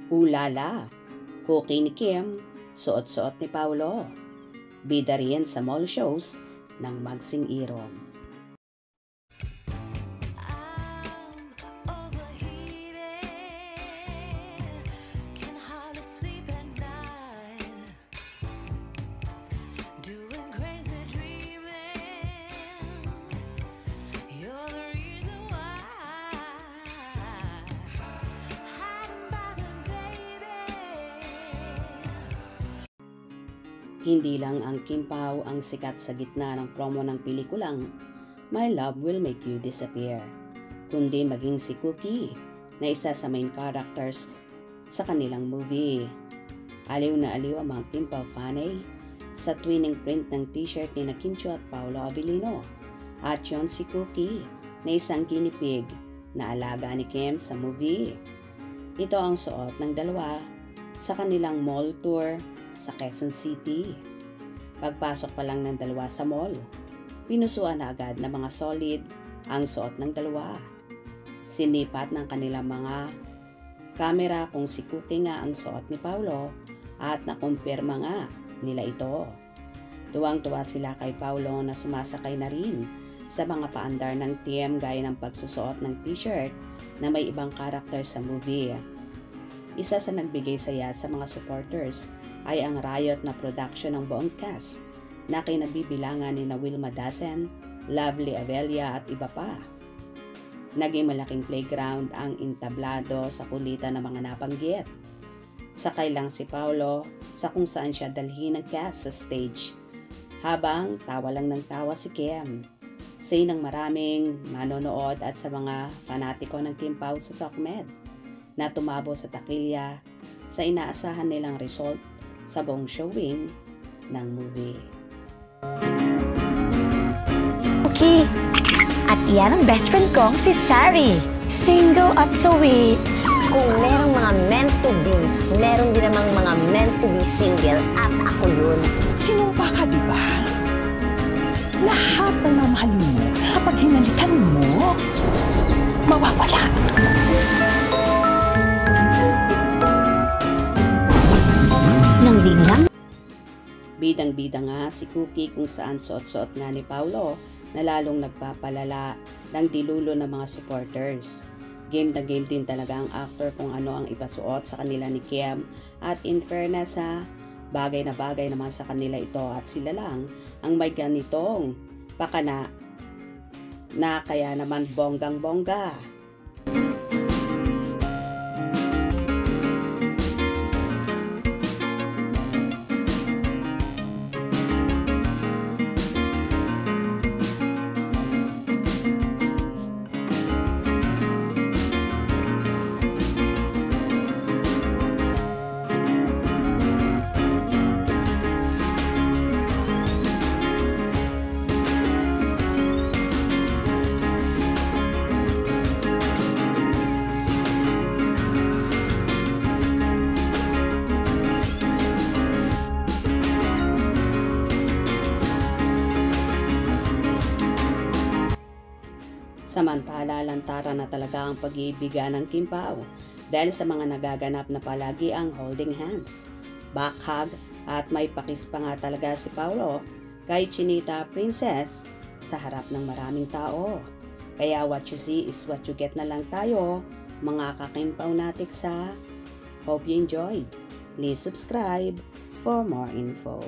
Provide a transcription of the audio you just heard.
Ulala, cookie ni Kim, suot-suot ni Paolo. Bida riyan sa mall shows ng Magsing Irong. Hindi lang ang Kim Pao ang sikat sa gitna ng promo ng pelikulang My Love Will Make You Disappear, kundi maging si Cookie na isa sa main characters sa kanilang movie. Aliw na aliw ang mga Kim Pao fanay sa twinning print ng t-shirt ni Kim Chiu at Paolo Avellino, at yon si Cookie na isang guinea pig na alaga ni Kim sa movie. Ito ang suot ng dalawa sa kanilang mall tour sa Quezon City. Pagpasok pa lang ng dalawa sa mall, pinusuan na agad na mga solid ang suot ng dalawa. Sinipat ng kanilang mga kamera kung si Cookie nga ang suot ni Paolo at nakumpirma nga nila ito. Tuwang-tuwa sila kay Paolo na sumasakay na rin sa mga paandar ng team gaya ng pagsusuot ng t-shirt na may ibang karakter sa movie. Isa sa nagbigay saya sa mga supporters ay ang Riot na production ng buong cast na kinabibilangan ni Wilma Dasen, Lovely Avelia at iba pa. Naging malaking playground ang entablado sa kulitan ng mga nabanggit. Sakay lang si Paolo sa kung saan siya dalhin ng cast sa stage, habang tawa lang ng tawa si Kim. Say ng maraming manonood at sa mga fanatiko ng Kim Pao sa SOCMED na tumabo sa takilya sa inaasahan nilang result sa buong showing ng movie. Okay, at iyan ang best friend kong si Sari. Single at sweet. Kung merong mga meant to be, meron din namang mga meant to be single at ako yun. Sinumpa ka, di ba? Lahat ng mamahalin mo, kapag hinalikan mo, mawawala. Nang biglang Bidang-bida nga si Cookie kung saan suot-suot nga ni Paolo na lalong nagpapalala ng dilulo ng mga supporters. Game na game din talaga ang actor kung ano ang ipasuot sa kanila ni Kim, at in fairness bagay na bagay naman sa kanila ito at sila lang ang may ganitong pakana na kaya naman bonggang-bongga. Samantala, lantaran na talaga ang pag-iibigan ng Kim Pao dahil sa mga nagaganap na palagi ang holding hands, back hug at may pakis pa nga talaga si Paolo kay Chinita Princess sa harap ng maraming tao. Kaya what you see is what you get na lang tayo, mga ka-Kim Pao natik sa. Hope you enjoyed. Please subscribe for more info.